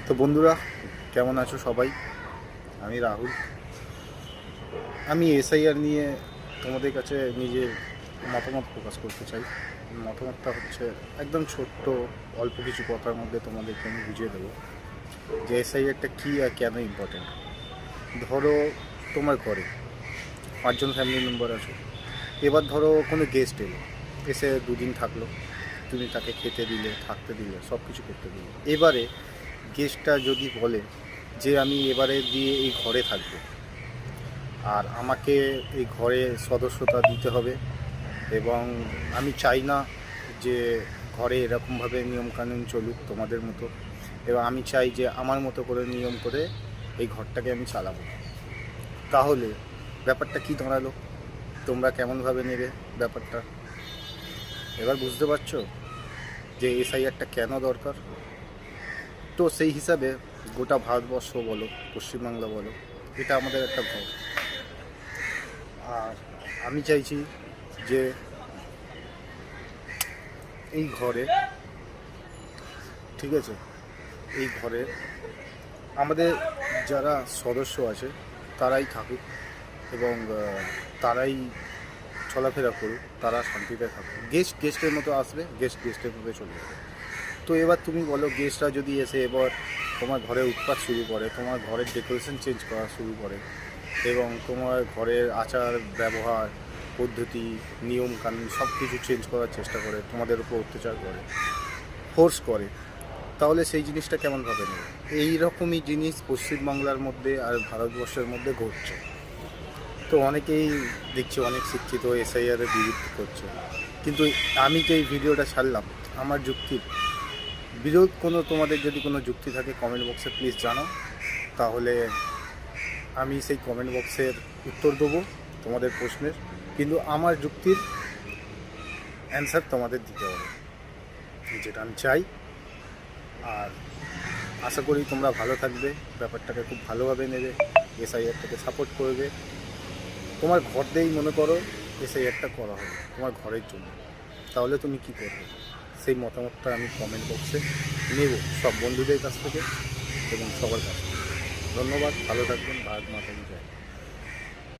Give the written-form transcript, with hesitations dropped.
তো বন্ধুরা, কেমন আছো সবাই? আমি রাহুল। আমি এসআইআর নিয়ে তোমাদের কাছে নিজের মতামত প্রকাশ করতে চাই। মতামতটা হচ্ছে একদম ছোট্ট, অল্প কিছু কথার মধ্যে তোমাদেরকে আমি বুঝিয়ে দেবো যে এসআইআরটা কী আর কেন ইম্পর্টেন্ট। ধরো তোমার ঘরে 5জন ফ্যামিলি মেম্বার আছে। এবার ধরো কোনো গেস্ট এলো, এসে দুদিন থাকলো, তুমি তাকে খেতে দিলে, থাকতে দিলে, সব কিছু করতে দিলে। এবারে গেস্টটা যদি বলে যে আমি এবারে দিয়ে এই ঘরে থাকবো, আর আমাকে এই ঘরে সদস্যতা দিতে হবে, এবং আমি চাই না যে ঘরে এরকমভাবে নিয়মকানুন চলুক তোমাদের মতো, এবং আমি চাই যে আমার মতো করে নিয়ম করে এই ঘরটাকে আমি চালাবো। তাহলে ব্যাপারটা কি দাঁড়ালো? তোমরা কেমনভাবে নেবে ব্যাপারটা? এবার বুঝতে পারছো যে এসআইআরটা কেন দরকার? তো সেই হিসাবে গোটা ভারতবর্ষ বলো, পশ্চিমবাংলা বলো, এটা আমাদের একটা ঘর। আর আমি চাইছি যে এই ঘরে, ঠিক আছে, এই ঘরে আমাদের যারা সদস্য আছে তারাই থাকুক, এবং তারাই চলাফেরা করুক, তারা শান্তিতে থাকুক। গেস্ট গেস্টের মতো আসবে, গেস্ট গেস্টের মতো চলে যাবে। তো এবার তুমি বলো, গেস্টরা যদি এসে এবার তোমার ঘরে উৎপাত শুরু করে, তোমার ঘরের ডেকোরেশন চেঞ্জ করা শুরু করে, এবং তোমার ঘরের আচার ব্যবহার পদ্ধতি নিয়ম কানুন সব কিছু চেঞ্জ করার চেষ্টা করে, তোমাদের উপর অত্যাচার করে, ফোর্স করে, তাহলে সেই জিনিসটা কেমনভাবে নেবে? এই রকমই জিনিস পশ্চিমবাংলার মধ্যে আর ভারতবর্ষের মধ্যে ঘটছে। তো অনেকেই দেখছি অনেক শিক্ষিত এসআইআরের বিরুদ্ধে করছে, কিন্তু আমি যে এই ভিডিওটা ছাড়লাম, আমার যুক্তির বিরোধ কোনো, তোমাদের যদি কোনো যুক্তি থাকে কমেন্ট বক্সে প্লিজ জানাও, তাহলে আমি সেই কমেন্ট বক্সের উত্তর দেবো তোমাদের প্রশ্নের। কিন্তু আমার যুক্তির অ্যান্সার তোমাদের দিতে হবে, যেটা আমি চাই। আর আশা করি তোমরা ভালো থাকবে, ব্যাপারটাকে খুব ভালোভাবে নেবে, এসআইআরটাকে সাপোর্ট করবে। তোমার ঘর দিয়েই মনে করো এসআইআরটা করা হবে তোমার ঘরের জন্য, তাহলে তুমি কি করবে? সেই মতামতটা আমি কমেন্ট বক্সে নেব সব বন্ধুদের কাছ থেকে এবং সবার কাছ থেকে। ধন্যবাদ, ভালো থাকবেন, ভারত মাতা কি জয়।